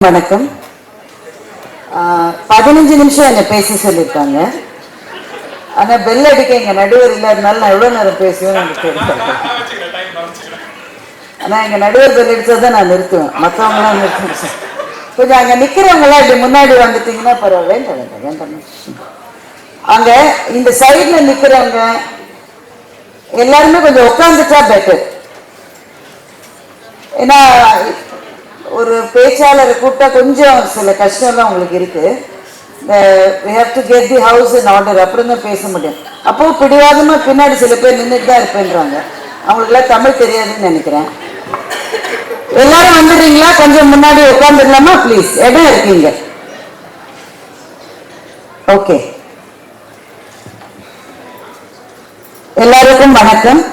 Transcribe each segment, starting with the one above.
வணக்கம். 15 நிமிஷம் என்ன பேச சொல்லியிருக்காங்க. ஆனா பெல் அடிக்க எங்க நடுவர் இல்லாதனால நான் எவ்வளவு நேரம் பேசுவேன் எனக்கு தெரியல. ஆனா எங்க நடுவர் பெல் அடிச்சாதான் நான் நிறுத்துவேன், மற்றவங்களாம் நிறுத்த. கொஞ்சம் அங்க நிக்கிறவங்களாம் இப்படி முன்னாடி வந்துட்டீங்கன்னா பரவாயில்ல. வேண்டாம் வேண்டாம் வேண்டாம். அங்க இந்த சைட்ல நிக்கிறவங்க எல்லாருமே கொஞ்சம் உட்காந்துட்டா பெட்டர். ஏன்னா ஒரு பேச்சாளரை கூப்பிட்டா கொஞ்சம் சில கஷ்டம்லாம் உங்களுக்கு இருக்கு. we have to get the house in order, அப்புறம் தான் பேச முடியும். அப்போ பிடிவாதமா பின்னாடி சில பேர் நின்றுட்டு தான் இருப்பேன்றாங்க. அவங்களுக்குலாம் தமிழ் தெரியாதுன்னு நினைக்கிறேன். எல்லாரும் வந்துடுறீங்களா? கொஞ்சம் முன்னாடி உட்காந்துடலாமா ப்ளீஸ்? இடம் இருக்கீங்க. ஓகே, எல்லாருக்கும் வணக்கம்.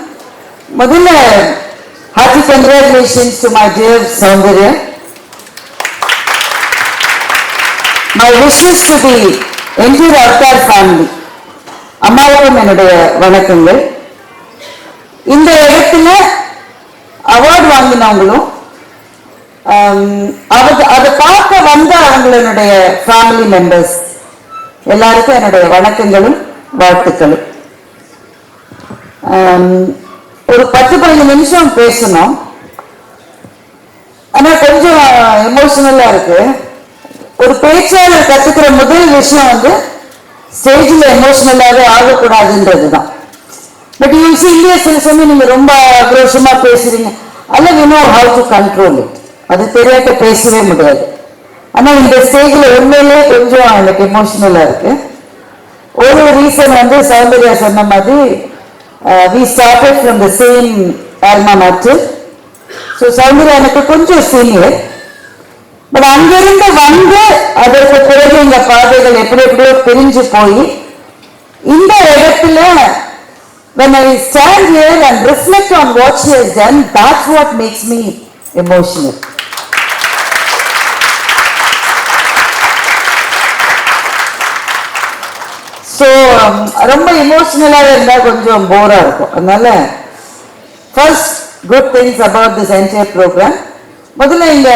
முதல்ல hearty congratulations to my dear Soundarya. My wishes to the entire Avatar family. அம்மாவுக்கும் என்னுடைய வணக்கங்கள். இந்த இடத்துல அவார்டு வாங்கினவங்களும் அதை பார்க்க வந்த அவங்களுடைய ஃபேமிலி மெம்பர்ஸ் எல்லாருக்கும் என்னுடைய வணக்கங்களும் வாழ்த்துக்களும். ஒரு 10-15 நிமிஷம் பேசணும். ஆனா கொஞ்சம் எமோஷனலா இருக்கு. ஒரு பேச்சாளர் கத்துக்கிற முதல் விஷயம் வந்து ஸ்டேஜில் எமோஷனலாகவே ஆகக்கூடாதுன்றது தான். பட் யூ சி இந்தியா சில சமயம் நீங்க ரொம்ப ஆக்ரோஷமா பேசுறீங்க, அல்ல we know how to control it. அது தெரியாத பேசவே முடியாது. ஆனா இந்த ஸ்டேஜில் உண்மையிலே கொஞ்சம் எனக்கு எமோஷனலா இருக்கு. ஒரு ரீசன் வந்து சௌந்தர்யா சொன்ன மாதிரி we started from the same alma mater. So Soundarya எனக்கு கொஞ்சம் சீனியர். பட் அங்கிருந்து வந்து அதற்கு பிறகு இந்த பாதைகள் எப்படி எப்படியோ பிரிஞ்சு போய் இந்த இடத்துல when I stand here and reflect on what she has done, that's what makes me emotional. So ரொம்ப எமோஷ்னலாக இருந்தால் கொஞ்சம் போராக இருக்கும். அதனால first good things about this entire programme. முதல்ல இந்த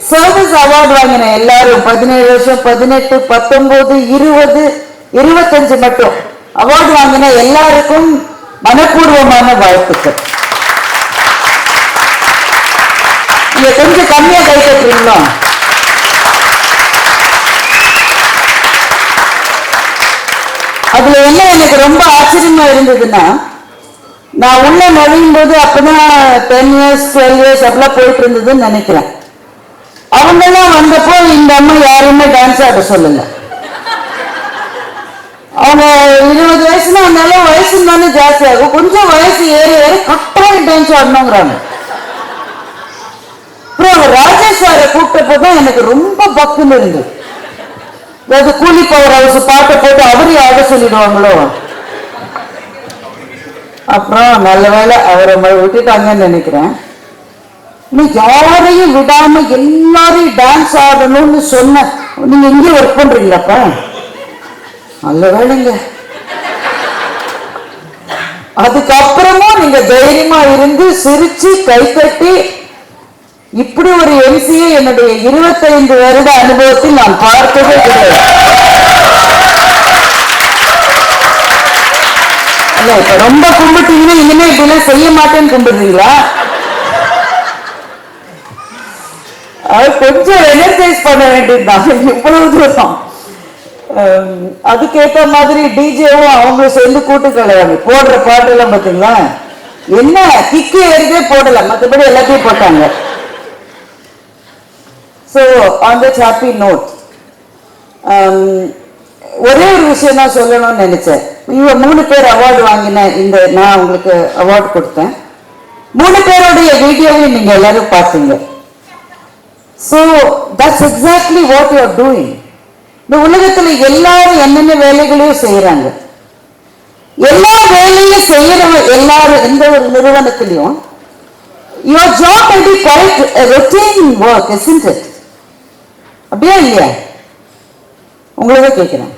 சர்வீஸ் அவார்டு வாங்கின எல்லாரும் 17 வருஷம், 18, 19, 20, 25 மட்டும் அவார்டு வாங்கின எல்லாருக்கும் மனப்பூர்வமான வாழ்த்துக்கள். நீங்க கொஞ்சம் கம்மியா கை தட்டுறீங்களா? அதுல என்ன எனக்கு ரொம்ப ஆச்சரியமா இருந்ததுன்னா, நான் உள்ள நுழையும் போது அப்பதான் 10 years 12 years அப்படிலாம் போயிட்டு இருந்ததுன்னு நினைக்கிறேன். அவங்க எல்லாம் வந்தப்போ இந்த அம்மா யாருமே டான்ஸ் ஆட சொல்லல. அவங்க 20 வயசுனா அதனால வயசு தானே ஜாஸ்தி ஆகும், கொஞ்சம் வயசு ஏறி ஏறி கட்டாயம் டான்ஸ் ஆடணுங்கிறாங்க. அப்புறம் அவங்க ராஜேஷ் சாரை கூப்பிட்டப்போதான் எனக்கு ரொம்ப பக்குன்னு இருந்தது. அதாவது கூலி பவர் ஹவுஸ் பாட்டை போட்டு அவரையும் ஆட சொல்லிடுவாங்களோ. அப்புறம் நல்ல வேலை அவரை விட்டுட்டாங்கன்னு நினைக்கிறேன். யாரையும் விடாம எல்லாரையும் டான்ஸ் ஆடணும்னு சொன்ன. நீங்க இங்கே ஒர்க் பண்றீங்களாப்பா? நல்ல வேலைங்க. அதுக்கப்புறமும் நீங்க தைரியமா இருந்து சிரிச்சு கை தட்டி இப்படி ஒரு எம்சியை என்னுடைய 25 வருட அனுபவத்தில் நான் பார்த்ததே கிடையாது. இல்ல இப்ப ரொம்ப கும்பிட்டீங்கன்னா இனிமே இப்படிலாம் செய்ய மாட்டேன்னு கும்பிடுறீங்களா? அது கொஞ்சம் எனர்ஜைஸ் பண்ண வேண்டியதுதான். இவ்வளவு தூரம் அதுக்கேற்ற மாதிரி டிஜேவும் அவங்க சேர்ந்து கூட்டு கலைவாங்க. போடுற பாட்டு எல்லாம் பாத்தீங்களா, என்ன கிக்கு ஏறிதே போடல, மற்றபடி எல்லாத்தையும் போட்டாங்க. So on that happy note ஒரே ஒரு விஷயம் தான் சொல்லணும்னு நினைச்சேன். இவங்க 3 பேர் அவார்டு வாங்கின இந்த நான் உங்களுக்கு அவார்டு கொடுத்தேன். 3 பேருடைய வீடியோவையும் நீங்க எல்லாரும் பார்த்தீங்க. So that's exactly what you are doing. இந்த உலகத்துல எல்லாரும் என்னென்ன வேலைகளையும் செய்யறாங்க. எல்லா வேலையும் செய்யறவங்க எல்லாரும் எந்த ஒரு நிறுவனத்திலையும் your job will be quite a routine work, isn't it? அப்படியா இல்லையா? உங்களுக்கு கேட்கிறேன்.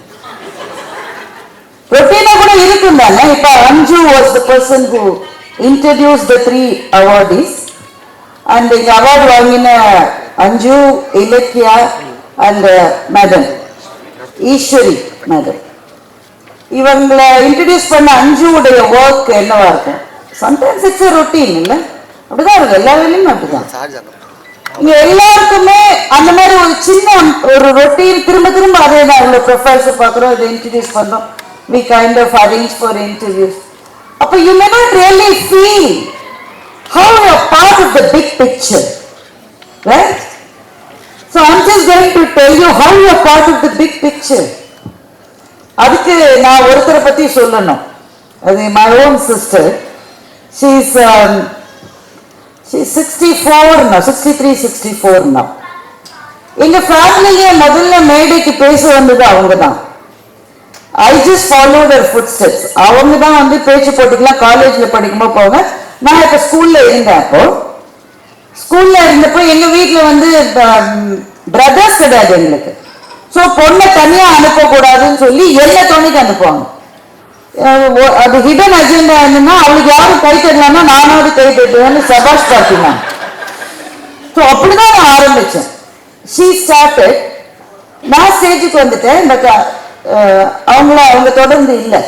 ரொட்டீனா கூட இருக்கும் தானே. இப்ப அஞ்சு was the person who introduced the 3 awardees and இந்த அவார்டு வாங்கின Anju, Ilakya and Madam, Ishwari Madam. இவங்களை இன்ட்ரடியூஸ் பண்ண அஞ்சுடைய ஒர்க் என்னவா இருக்கும்? சம்டைம்ஸ் இட்ஸ் a routine இல்ல, அப்படிதான் இருக்கு எல்லா வேலையும் அப்படிதான். இங்க எல்லாருக்குமே அந்த மாதிரி ஒரு சின்ன ஒரு ரொட்டீன் திரும்ப திரும்ப அதே தான். இவ்வளவு ப்ரொஃபைல்ஸ் பார்க்குறோம், இதை இன்ட்ரடியூஸ் பண்றோம், we kind of arrange for interviews. அப்ப you may not really feel how you are part of the big picture, right? So I'm just going to tell you how you are part of the big picture. அதுக்கு நான் ஒருத்தரை பத்தி சொல்லணும். அது my own sister. She's 64 now, 63, 64 now. எங்க ஃபேமிலியே முதல்ல மேடைக்கு பேச வந்தது அவங்க தான். I just followed her footsteps. அவங்க தான் வந்து பேச்சு போட்டிக்கலாம் காலேஜ்ல படிக்கும்போது போங்க. நான் இப்ப ஸ்கூல்ல இருந்தேன். அப்போ ஸ்கூல்ல இருந்தப்போ எங்க வீட்டுல வந்து பிரதர்ஸ் கிடையாது எங்களுக்கு. ஸோ பொண்ணை தனியா அனுப்பக்கூடாதுன்னு சொல்லி எல்லா துணைக்கு அனுப்புவாங்க. அது ஹிடன் அஜெண்டா என்னன்னா, அவளுக்கு யாரும் கை தரலாம்னா நானாவது கை தட்டுவேன்னு சபாஷ் பார்த்தினா. ஸோ அப்படிதான் நான் ஆரம்பிச்சேன். She started. நான் ஸ்டேஜுக்கு வந்துட்டேன். பட் அவங்க தொடர்ந்து இல்லை.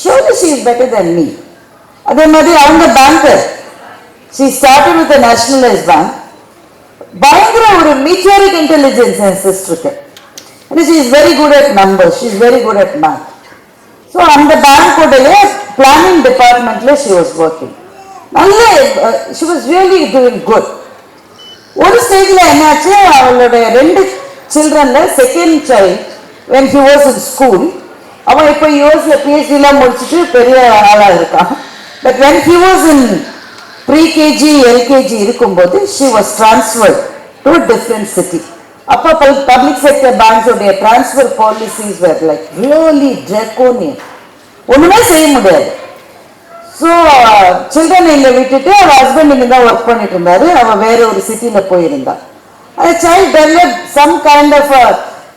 Surely she is better than me. அதே மாதிரி அவங்க banker. She started with nationalise bank. பயங்கர ஒரு மீட்டியாரிக் இன்டெலிஜென்ஸ் என் சிஸ்டருக்கு. She is very good at numbers, she is very good at math. So அந்த பேங்கோடைய பிளானிங் டிபார்ட்மெண்ட்ல ஷி வாஸ் ஒர்க்கிங். நல்ல she was really doing good. ஒரு ஸ்டேஜ்ல என்னாச்சு, அவளுடைய 2 சில்ட்ரன்ல second child when he was in school, அவன் இப்போ யூஎஸ்ல PhD எல்லாம் முடிச்சுட்டு பெரிய ஆளா இருக்கான். But when he was in pre-KG LKG இருக்கும்போது she was transferred to a different city. அப்போ பப்ளிக் செக்டர் பேங்க்ஸ் உடைய transfer policies were like really draconian. ஒண்ணுமே செய்ய முடியாது. ஸோ சில்ட்ரன் இங்க விட்டுட்டு அவள் ஹஸ்பண்ட் இங்க தான் ஒர்க் பண்ணிட்டு இருந்தாரு. அவள் வேற ஒரு சிட்டில போயிருந்தா. அந்த child develop some kind of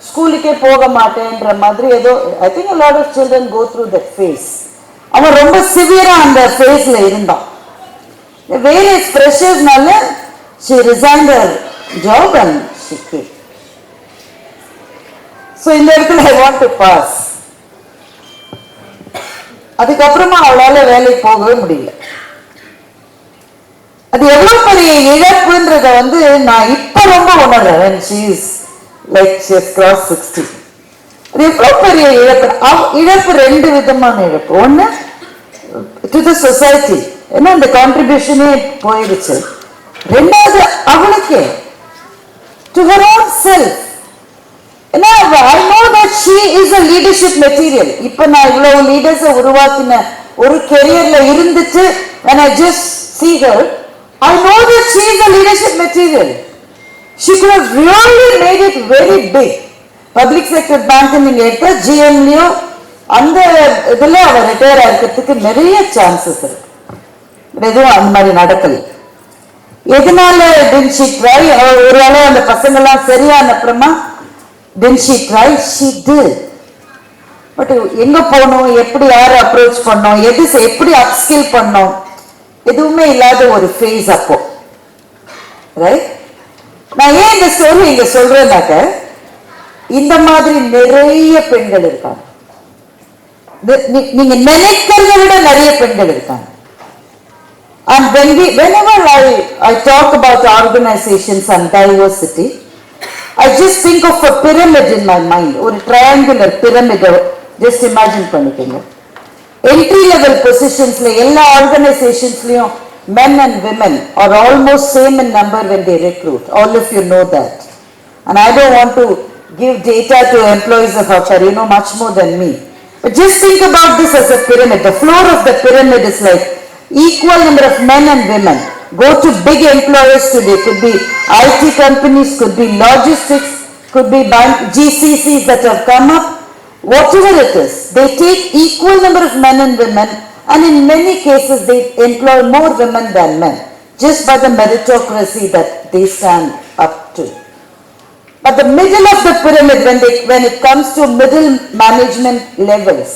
ஸ்கூலுக்கே போக மாட்டேன்ற மாதிரி ஏதோ. I think a lot of children go through that phase. அவன் ரொம்ப சிவியரா அந்த ஃபேஸ்ல இருந்தான். வேரியஸ் ப்ரெஷர்ஸ்னால she resigned her job and she quit. So இந்த இடத்துல I want to pass. அதுக்கப்புறமா அவளால வேலைக்கு போகவே முடியல. அது எவ்வளவு பெரிய இழப்புன்றத வந்து நான் இப்ப ரொம்ப உணர்றேன். when she is like she has crossed 60. அது எவ்வளவு பெரிய இழப்பு. இழப்பு 2 விதமான இழப்பு. ஒண்ணு டு தி சொசைட்டி, ஏன்னா அந்த கான்ட்ரிபியூஷனே போயிடுச்சு. ரெண்டாவது அவளுக்கு டு ஹர் ஓன் செல்ஃப். ஏன்னா I know that she is a leadership material. இப்ப நான் இவ்வளவு லீடர்ஸை உருவாக்கின ஒரு கெரியர்ல இருந்துச்சு. when I just see her, I know that she is a leadership material. She could have really made it very big. Public sector bank நீங்க எடுத்த GMலயோ அந்த இதுல அவ ரிட்டையர் ஆகிறதுக்கு நிறைய சான்சஸ் இருக்கு. எதுவும் அந்த மாதிரி நடக்கல. எதனால didn't she try? ஒருவேளை அந்த பசங்க எல்லாம் சரியான அப்புறமா didn't she try? She did. But எங்க போனோம், எப்படி யாரை அப்ரோச் பண்ணோம், எப்படி அப்ஸ்கில் பண்ணோம், எதுவுமே இல்லாத ஒரு ஃபேஸ் அப்போ. ரைட்? நான் ஏன் இந்த ஸ்டோரி இங்க சொல்றேன்னாக்க, இந்த மாதிரி நிறைய பெண்கள் இருக்காங்க. நீங்க நினைக்கிறத விட நிறைய பெண்கள் இருக்காங்க. And whenever I talk about organizations and diversity, I just think of a pyramid in my mind. ஒரு triangular pyramid. Just imagine பண்ணிக்கோங்க. Entry level positionsல எல்லா organizationsலயும் men and women are almost same in number when they recruit. All of you know that. And I don't want to give data to employees of HR. You know much more than me. But just think about this as a pyramid. The floor of the pyramid is like equal number of men and women. Go to big employers today. Could be IT companies, could be logistics, could be bank GCCs that have come up. Whatever it is, they take equal number of men and women, and in many cases they employ more women than men, just by the meritocracy that they stand up to. But the middle of the pyramid, when it comes to middle management levels,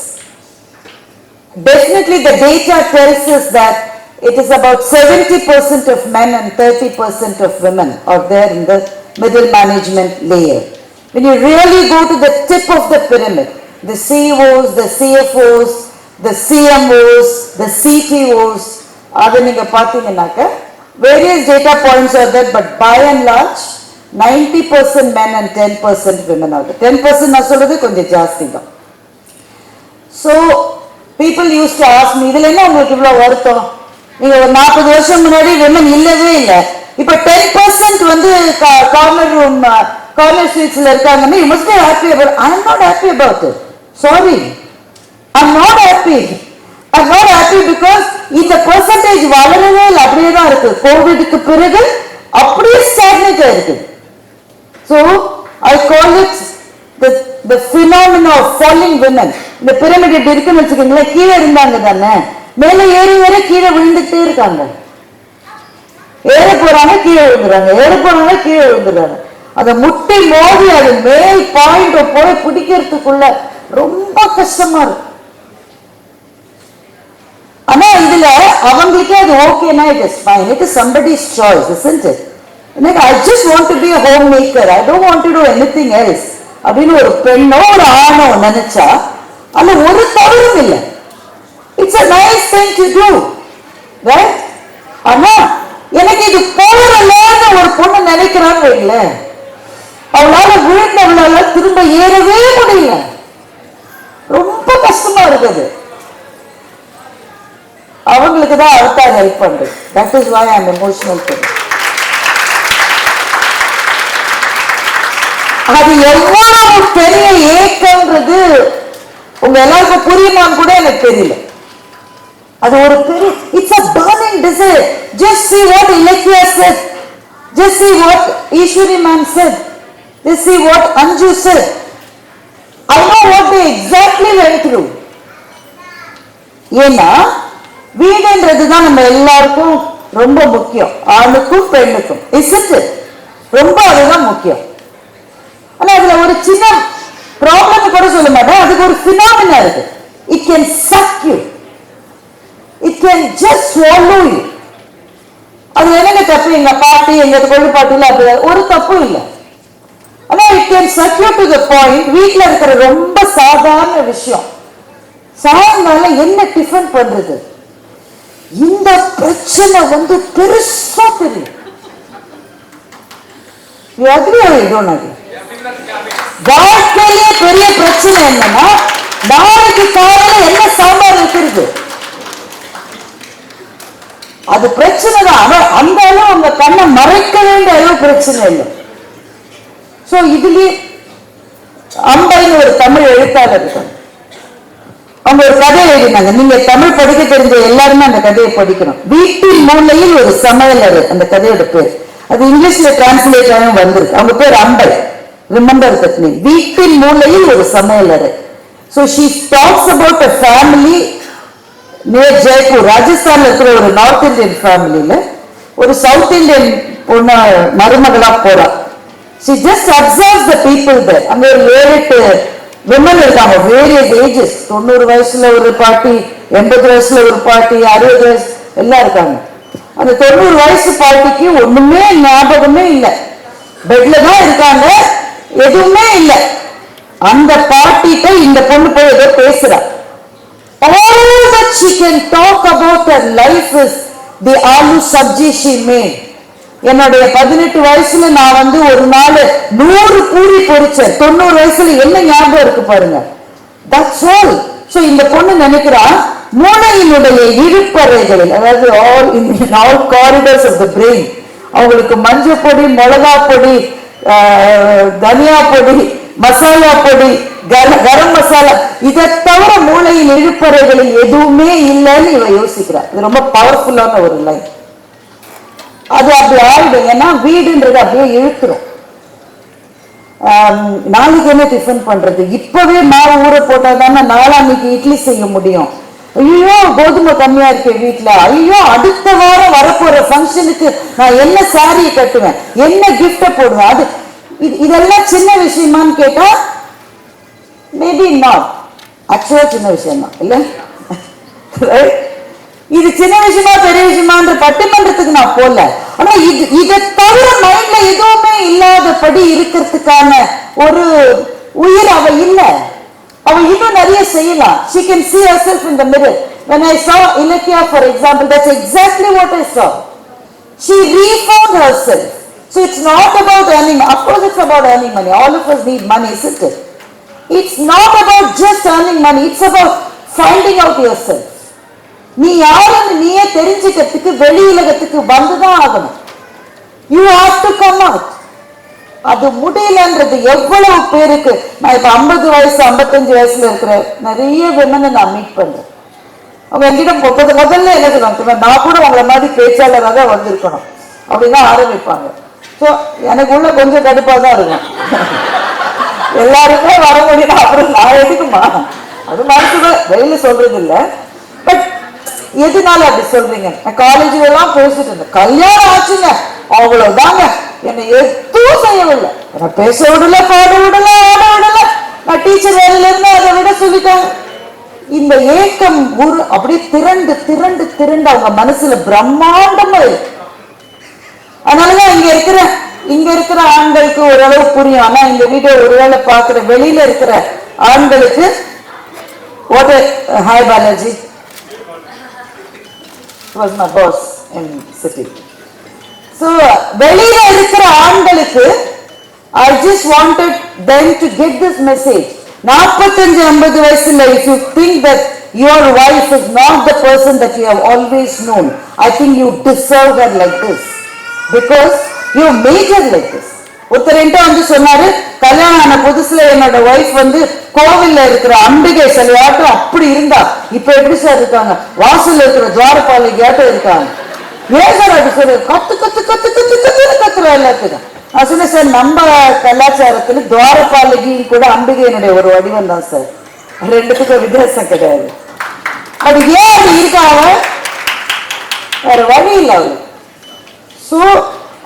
definitely the data tells us that it is about 70% of men and 30% of women are there in the middle management layer. When you really go to the tip of the pyramid, the CEOs, the CFOs, the CMOs, the CTOs, அதை நீங்க பார்த்தீங்கன்னாக்க various data points are there, but by and large 90% men and 10% women are there. 10% நான் சொல்றது கொஞ்சம் ஜாஸ்தி தான். So people used to ask me, இதுல என்ன உங்களுக்கு இவ்வளவு வருத்தம், நீங்க ஒரு 40 வருஷம் முன்னாடி women இல்லவே இல்லை, இப்ப 10% வந்து கார்னர் ரூம் கார்னர் ஸ்வீட்ஸ்ல இருக்காங்கன்னா you must be happy about it. I am not happy about it. Sorry, I am not happy. I am not happy because இந்த percentage வளரவே இல்லை, அப்படியே தான் இருக்கு. கோவிடுக்கு பிறகு அப்படியே ஸ்டாக்னேட் ஆயிருக்கு. So I call it the phenomena of falling women. இந்த பிரமிட் இப்படி இருக்குன்னு வச்சுக்கோங்களேன், கீழே இருந்தாங்க தானே, மேல ஏறி ஏற கீழே விழுந்துட்டே இருக்காங்க, ஏற போறாங்க கீழே விழுந்துறாங்க, ஏற போறாங்க கீழே விழுந்துறாங்க. அதை முட்டி மோதி அது மேல் பாயிண்ட் போய் பிடிக்கிறதுக்குள்ள ரொம்ப கஷ்டமா இருக்கு. ஆனா இதுல அவங்களுக்கே அது ஓகேனா it is fine, it is somebody's choice, isn't it? I just want to be a homemaker, I don't want to do anything else அப்படின்னு ஒரு பெண்ணோ ஒரு ஆணோ நினைச்சா அது ஒரு தவறும் இல்லை. It's a nice thing to do, right? ஆனா எனக்கு இது போறலன்னு ஒரு பொண்ணு நினைக்கிறான்னு வைக்கல, அவளால விழுந்தவளால திரும்ப ஏறவே முடியல, ரொம்ப கஷ்டமா இருக்குது. அவங்களுக்கு தான் அடுத்த ஹெல்ப் பண்றது. That is why I am emotional today. அது எவ்வளவு பெரிய ஏக்கம்ன்றது உங்க எல்லாருக்கும் புரியுமான்னு கூட எனக்கு தெரியல. அது ஒரு பெரிய, it's a burning desire. Just see what Ilakya said, just see what Ishwari man said, just see what Anju said. I know what they exactly went through. ஏன்னா வீடுன்றது தான் நம்ம எல்லாருக்கும் ரொம்ப முக்கியம், ஆணுக்கும் பெண்ணுக்கும், isn't it? ரொம்ப அதுதான் முக்கியம். ஆனா அதுல ஒரு சின்ன ப்ராப்ளம் கூட சொல்ல மாட்டேன், அதுக்கு ஒரு பினாமினா இருக்கு. It can suck you, it can just swallow you. அது என்னங்க தப்பு, எங்க பாட்டி எங்க கொள்ளு பாட்டில அப்படி ஒரு தப்பு இல்லை. ஆனா it can suck you to the point, வீட்டுல இருக்கிற ரொம்ப சாதாரண விஷயம், சாயங்காலம் என்ன டிஃபன் பண்றது, இந்த பிரச்சனை வந்து பெருசா தெரியும். You agree or you don't agree? வாழ்க்கையிலே பெரிய பிரச்சனை என்னன்னா நாளைக்கு காலையில என்ன சாம்பார் வைக்கிறது, அது பிரச்சனை தான். அந்த அளவு அவங்க கண்ணை மறைக்க வேண்டிய அளவு பிரச்சனை இல்லை. சோ இதுலயே அம்பைன்னு ஒரு தமிழ் எழுத்தாளர் இருக்காங்க, அவங்க ஒரு கதை எழுதினாங்க. நீங்க தமிழ் படிக்க தெரிஞ்ச எல்லாருமே அந்த கதையை படிக்கணும். வீட்டின் மூலையில் ஒரு சமையலறை, அந்த கதையோட பேர். அது இங்கிலீஷ்ல டிரான்ஸ்லேட் ஆகும் வந்திருக்கு. அவங்க பேர் அம்பை. ரிமெம்பர் தட் நேம், வீட்டின் மூலையில் ஒரு சமையலறை. So she talks about a family near Jaipur, ராஜஸ்தான்ல இருக்கிற ஒரு நார்த் இந்தியன் ஃபேமிலியில ஒரு சவுத் இந்தியன் பொண்ணு மருமகளா போறா. She just observes the people there. அங்க ஒரு 7-8 விமன் இருக்காங்க, வேரியஸ் ஏஜஸ். 90 வயசுல ஒரு பாட்டி, 80 வயசுல ஒரு பாட்டி, 60 வயசு எல்லாம் இருக்காங்க. அந்த 90 வயசு பாட்டிக்கு ஒண்ணுமே ஞாபகமே இல்லை, பெட்ல தான் இருக்காங்க, எதுவுமே இல்லை. அந்த பாட்டிட்ட இந்த பொண்ணு போய் ஏதோ பேசுறா. All that she can talk about her life is the aloo sabji she made. என்னுடைய 18 வயசுல நான் வந்து ஒரு நாள் 100 பூரி பொரிச்சேன், 90 வயசுல என்ன ஞாபகம் இருக்கு பாருங்க. That's all. So இந்த பொண்ணு நினைக்கிறா மூளையினுடைய இழுப்பறைகளில், அதாவது all corridors of the brain, அவங்களுக்கு மஞ்சள் பொடி, மிளகா பொடி, தனியா பொடி, மசாலா பொடி, கரம் மசாலா, இதை தவிர மூளையில் இழுப்பறைகளில் எதுவுமே இல்லைன்னு இவ யோசிக்கிறா. இது ரொம்ப பவர்ஃபுல்லான ஒரு லைன். அது அப்படி ஆயிடும், ஏன்னா வீடுன்றது அப்படியே இழுக்கிறோம். நாளைக்கு என்ன டிஃபன் பண்றது, இப்பவே மாவு ஊற போட்டா தானே நாளான்னைக்கு இட்லி செய்ய முடியும். ஐயோ கோதுமை கம்மியா இருக்கு வீட்டுல, ஐயோ அடுத்த வாரம் வரப்போற ஃபங்க்ஷனுக்கு நான் என்ன சாரியை கட்டுவேன், என்ன கிஃப்ட போடுவேன். அது இதெல்லாம் சின்ன விஷயமான்னு கேட்டா மேபி நாட், ஆக்சுவலா சின்ன விஷயம் தான் இல்ல. இது சின்ன விஷயமா பெரிய விஷயமான்ற பட்டிமன்றத்துக்கு நான் போல. ஆனா இதை தவிர மைண்ட்ல எதுவுமே இல்லாதபடி இருக்கிறதுக்கான ஒரு உயிர் அவ இல்ல. அவ இன்னும் நிறைய செய்யலாம். She can see herself in the mirror. When I saw Ilakya, for example, that's exactly what I saw. She reformed herself. So it's not about earning. Of course it's about earning money. All of us need money, isn't it? It's not about just earning money. It's about finding out yourself. நீ யாருன்னு நீயே தெரிஞ்சுக்கிறதுக்கு வெளி உலகத்துக்கு வந்துதான் ஆகணும். You have to come out. அது முடியலன்றது எவ்வளவு பேருக்கு. நான் இப்ப 50 வயசு 55 வயசுல இருக்கிற நிறைய விமனை நான் மீட் பண்றேன். அவங்க என்கிட்ட முதல்ல என்ன சொல்லுவாங்க, நான் கூட உங்களை மாதிரி பேச்சாளராக வந்திருக்கணும் அப்படின்னா ஆரம்பிப்பாங்க. ஸோ எனக்கு உள்ள கொஞ்சம் கடுப்பா தான் இருக்கும். எல்லாருக்குமே வர முடியும், அப்புறம் நான் எதுக்குமா அது மனசுல வெளியில சொல்றது இல்லை. பட் எதுனால அப்படி சொல்றீங்க? நான் காலேஜ்ல எல்லாம் பேசிட்டு இருந்தேன், கல்யாணம் ஆச்சுங்க அவ்வளவுதாங்க, என்னை எதுவும் செய்யவில்லை, என்னை பேச விடல, பாட விடல, ஆட விடல, நான் டீச்சர் வேலையில இருந்து அதை விட சொல்லிட்டாங்க. இந்த ஏக்கம் ஒரு அப்படியே திரண்டு திரண்டு திரண்டு அவங்க மனசுல பிரம்மாண்டமா இருக்கு. அதனாலதான் இங்க இருக்கிற ஆண்களுக்கு ஓரளவு புரியும். ஆனா இந்த வீடியோ ஒருவேளை பாக்குற வெளியில இருக்கிற ஆண்களுக்கு what a hi Balaji was my boss in city. So வெளியில இருக்கிற ஆண்களுக்கு I just wanted them to get this message. 45-50 வயசுல if you think that your wife is not the person that you have always known, I think you deserve her like this because you made her like this. ஒருத்தர் என்கிட்ட வந்து சொன்னாரு, கல்யாணம் ஆன புதுசுல என்னோட wife வந்து கோவில்ல இருக்கிற அம்பிகை சிலையாட்டம் அப்படி இருந்தா, இப்ப எப்படி சார் இருக்காங்க, வாசல்ல இருக்கிற துவாரபாலகியாட்டம் இருக்காங்க. ஏன் சார் அப்படி சொல்லு, கத்து கத்து கத்து கத்து கத்துன்னு கத்துற எல்லாத்துக்கும். நான் சொன்னேன், சார் நம்ம கலாச்சாரத்துல துவாரபாலகியும் கூட அம்பிகையினுடைய ஒரு வடிவம் தான் சார், ரெண்டுத்துக்கும் வித்தியாசம் கிடையாது. அது ஏன் அப்படி இருக்காங்க, வேற வழி இல்லை அவரு. So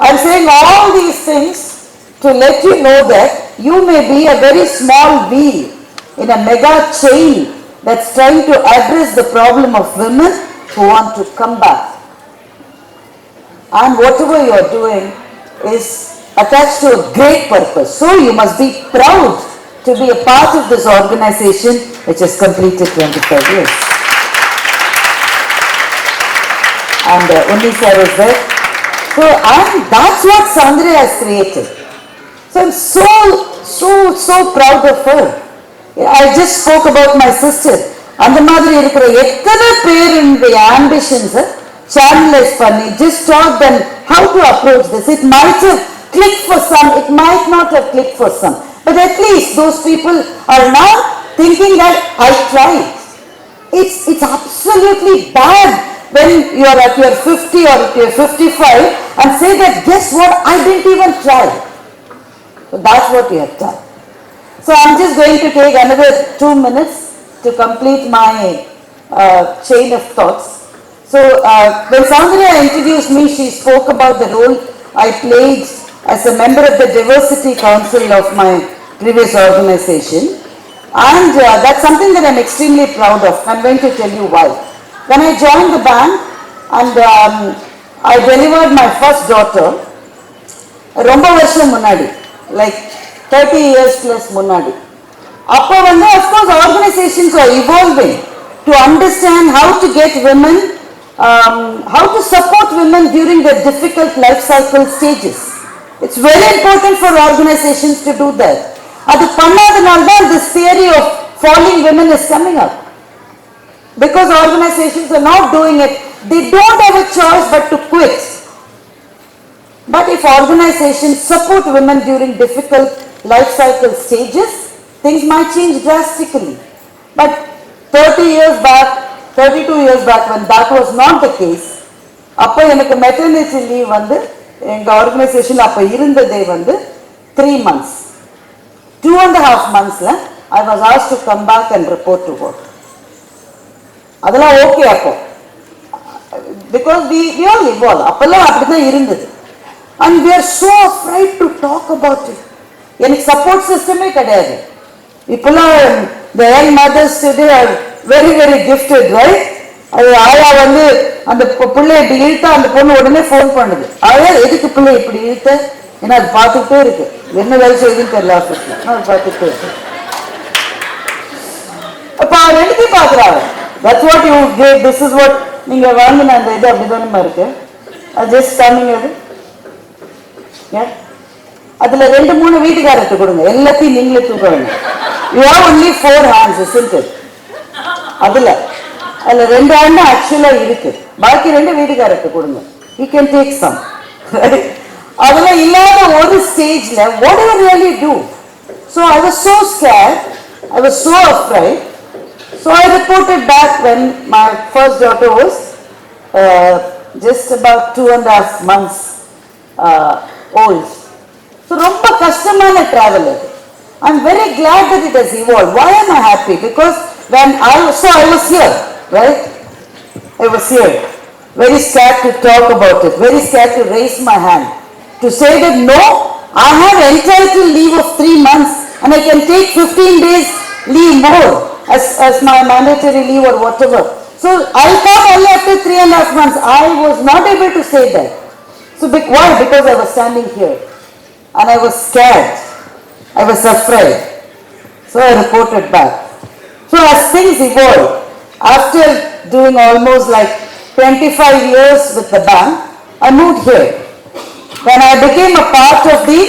I'm saying all these things to let you know that you may be a very small wheel in a mega chain that's trying to address the problem of women who want to come back. And whatever you are doing is attached to a great purpose. So you must be proud to be a part of this organization which has completed 25 years. And Unni sir is there. So that's what Sandhya has created. So I'm so proud of her. I just spoke about my sister. அந்த மாதிரி இருக்கிற எத்தனை பேருடைய ambitions channelize பண்ணி just taught them how to approach this. It might have clicked for some, it might not have clicked for some, but at least those people are now thinking that I tried. It's absolutely bad when you are at your 50 or at your 55 and say that, guess what, I didn't even try. So that's what you have done. So I'm just going to take another 2 minutes to complete my chain of thoughts. So when Sandhya introduced me, she spoke about the role I played as a member of the Diversity Council of my previous organization. And that's something that I'm extremely proud of. I'm going to tell you why. When I joined the band and I delivered my first daughter, ரொம்ப வருஷம் முன்னாடி, like 30 years plus முன்னாடி, அப்போ வந்து of course organizations are evolving to understand how to get women, how to support women during their difficult life cycle stages. It's very important for organizations to do that. அது பண்ணாதனால தான் this theory of falling women is coming up. Because organizations are not doing it, they don't have a choice but to quit. But if organizations support women during difficult life cycle stages, things might change drastically. But 32 years back when that was not the case, அப்போ எனக்கு maternity leave வந்து எங்க organisation அப்போ இருந்ததே வந்து 3 months. 2.5 monthsல I was asked to come back and report to work. அதெல்லாம் okay அப்போ, because we all evolve. அப்பெல்லாம் அப்படிதான் இருந்தது. And we are so afraid to talk about it. எனக்கு சப்போர்ட் சிஸ்டமே கிடையாது. இப்பெல்லாம் the young mothers today are very gifted, right? அது ஆயா வந்து அந்த பிள்ளை இப்படி இழுத்தா அந்த பொண்ணு உடனே ஃபோன் பண்ணுது. ஆயா எதுக்கு பிள்ளை இப்படி இழுத்த? ஏன்னா அது பார்த்துக்கிட்டே இருக்கு, என்ன வேலை செய்யுதுன்னு தெரியல ஆஃபீஸ்ல, அது பார்த்துக்கிட்டே இருக்கு. அப்ப அவர் எடுத்து பாக்குறாரு. That's what you gave, this is what நீங்க வாங்கின அந்த இது அப்படிதானமா இருக்கு. ஜஸ்ட் கம்மிங் அது. அதுல 2-3 வீட்டுக்காரர்கிட்ட கொடுங்க, எல்லாத்தையும் நீங்களே தூக்க வேணும். You have only 4 hands, isn't it? அதுல 2 hand ஆக்சுவலா இருக்கு, பாக்கி 2 வீட்டுக்காரர்கிட்ட கொடுங்க. You can take some. அதுல இல்லாத ஒரு ஸ்டேஜ்ல what do you really do? So I was so scared, I was so afraid. So I reported back when my first daughter was just about 2.5 months old. So ரொம்ப கஷ்டமான travel அது. I'm very glad that it has evolved. Why am I happy? Because when I was here, right? I was here, very scared to talk about it, very scared to raise my hand, to say that no, I have entitled leave of 3 months and I can take 15 days leave more as my mandatory leave or whatever. So I thought only after 3.5 months. I was not able to say that. So why? Because I was standing here and I was scared, I was afraid. So I reported back. So as things evolved, after doing almost like 25 years with the bank, I moved here. When I became a part of the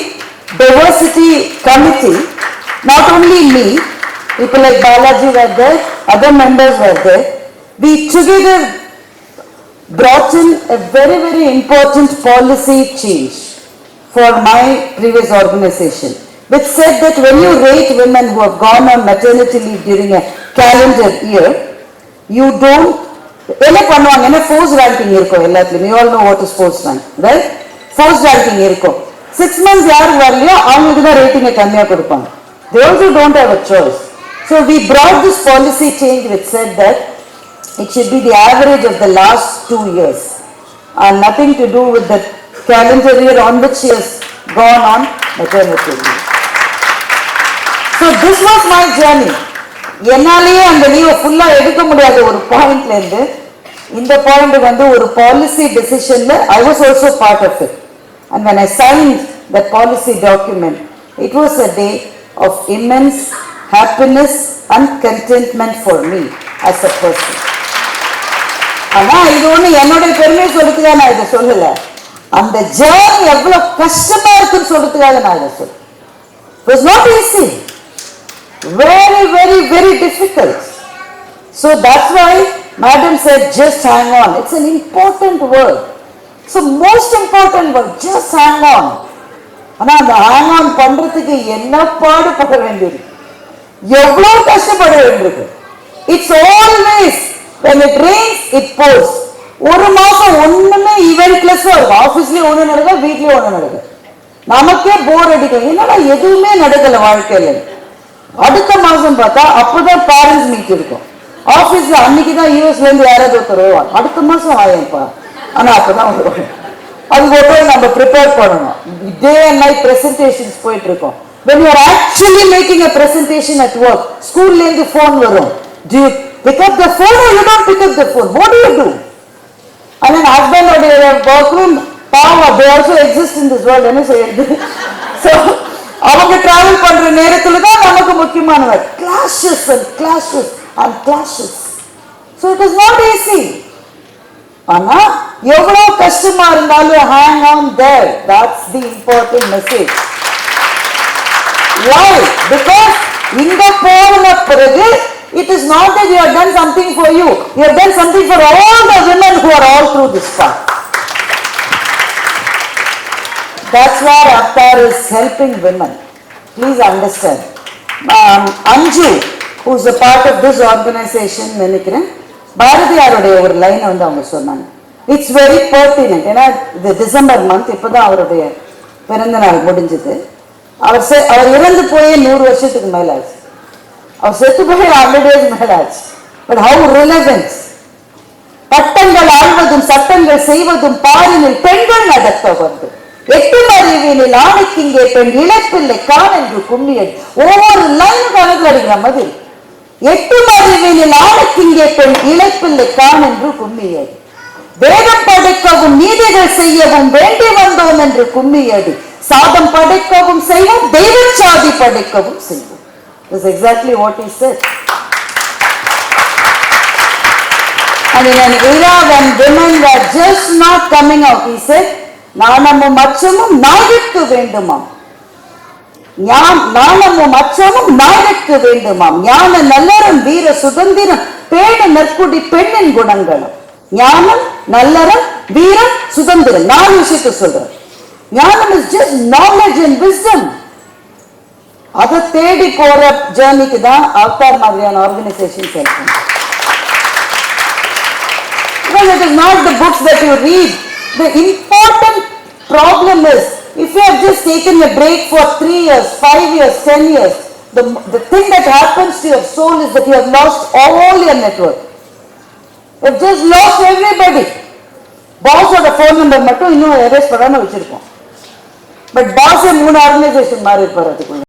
diversity committee, not only me, people like Balaji were there, other members were there. We together brought in a very, very important policy change for my previous organization, which said that when you rate women who have gone on maternity leave during a calendar year, you don't, என்ன பண்ணுவாங்க, என்ன force ranking இருக்கும் எல்லாத்துலயும். You all know what is force rank, right? Force ranking இருக்கும். 6 months யாரு வரலையோ அவங்களுக்கு தான் ரேட்டிங்கை கம்மியாக கொடுப்பாங்க. They also don't have a choice. So we brought this policy change which said that it should be the average of the last 2 years and nothing to do with the calendar year on which she has gone on maternity leave. So this was my journey. என்னாலேயே அந்த லீவை ஃபுல்லா எடுக்க முடியாத ஒரு பாயிண்ட்ல இருந்து இந்த point வந்து ஒரு policy டெசிஷன்ல I was also part of it. And when I signed that policy document, it was a day of immense happiness and contentment for me as a person. ஆனா இது ஒண்ணு என்னோட பெருமை சொல்றதுக்காக நான் இதை சொல்லல, அந்த ஜேர்னி எவ்வளவு கஷ்டமா இருக்குன்னு சொல்றதுக்காக நான் இதை சொல்றேன். It was not easy, very, very, very difficult. So that's why Madam said just hang on. It's an important word. So most important word, just hang on. ஆனா அந்த hang on பண்றதுக்கு என்ன பாடுபட வேண்டியது, எவ்வளவு கஷ்டப்பட வேண்டியது. It's always when it rains it pours. ஒரு மாசம் ஒண்ணுமே ஈவென்ட்லெஸ்ஸா இருக்கும், ஆபீஸ்லயும் ஒண்ணு நடக்கும், வீட்லயும் ஒண்ணு நடக்கும். நமக்கே போர் அடிக்கும், என்னடா எதுவுமே நடக்கல வாழ்க்கையில. அடுத்த மாசம் பார்த்தா அப்பதான் பேரண்ட்ஸ் மீட் இருக்கும் ஆபீஸ்ல. அன்னைக்குதான் யூஎஸ்ல இருந்து யாராவது ஒருத்தர் வருவாங்க, அடுத்த மாசம் ஆயப்பா, ஆனா அப்பதான் வருவாங்க. அதுக்கு ஒருத்தர் நம்ம ப்ரிப்பேர் பண்ணணும். டே அண்ட் நைட் பிரசன்டேஷன்ஸ் போயிட்டு இருக்கோம். When you are actually making a presentation at work, ஸ்கூல்ல இருந்து போன் வரும். Do you pick up the phone or you don't pick up the phone? What do you do? And then husband or workroom, power, they also exist in this world. என்ன செய்யுது? So அவங்க travel பண்ற நேரத்துல தான் நமக்கு முக்கியமானவர். Clashes and clashes and clashes. So it is not easy. ஆனா எவ்வளவு கஷ்டமா இருந்தாலும் hang on there. That's the important message. Why? Because இங்க போன பிறகு it is not that you have done something for you. You have done something for all the women who are all through this path. That's why Avatar is helping women. Please understand. Anju, who is a part of this organization, நினைக்கிறேன், பாரதியாருடைய ஒரு line வந்து அவங்க சொன்னாங்க. It's very pertinent. ஏன்னா இது December month, இப்பதான் அவருடைய பிறந்த நாள் முடிஞ்சது. அவர் இறந்து போய் 100 வருஷத்துக்கு மேல ஆச்சு. அவர் செத்து போய் 100 days மேல ஆச்சு. But how relevant. பட்டங்கள் ஆழ்வதும் சட்டங்கள் செய்வதும் பாரினில் பெண்கள் நடத்த வந்து 8 அறிவியலில் ஆணைக்கு இங்கே பெண் இழப்பில்லை கான் என்று கும்மியல். ஒவ்வொரு லைன் கணக்கில் அடிக்கிற மாதிரி எட்டும் அறிவினில் ஆணுக்கிங்கே பெண் இழைப்பில்லை கான் என்று கும்மியடி. வேதம் படைக்கவும் நீதிகள் செய்யவும் வேண்டி வந்தோம் என்று கும்மியடி. சாதம் படைக்கவும் செய்வோம், தெய்வ சாதி படைக்கவும் செய்வோம். That's exactly what he said. And in an era when women were just not coming out, he said, நாணமும் அச்சமும் நாய்க்கு வேண்டுமாம், நாணமும் அச்சமும் நாய்க்கு வேண்டுமாம், ஞான நல்லறம் வீர சுதந்திரம் பேண நற்குடி பெண்ணின் குணங்களும். ஞானம் நல்லறம் வீரம் சுதந்திரம் 4 விஷயத்தை சொல்றேன். ஞானம் is just knowledge and wisdom. அதை தேடி போற ஜேர்னிக்கு தான் அவதார் மாதிரியான ஆர்கனைசேஷன்ஸ் இருக்கும். Because it is not the books that you read. The important problem is, if you have just taken a break for 3 years, 5 years, 10 years, the thing that happens to your soul is that you have lost all your network. You have just lost everybody. பாஸோட phone number மட்டும் இன்னும் erase பண்ணாம வச்சிருக்கோம். But pass 3 organisation மாறி இருப்பார் அதுக்குள்ள.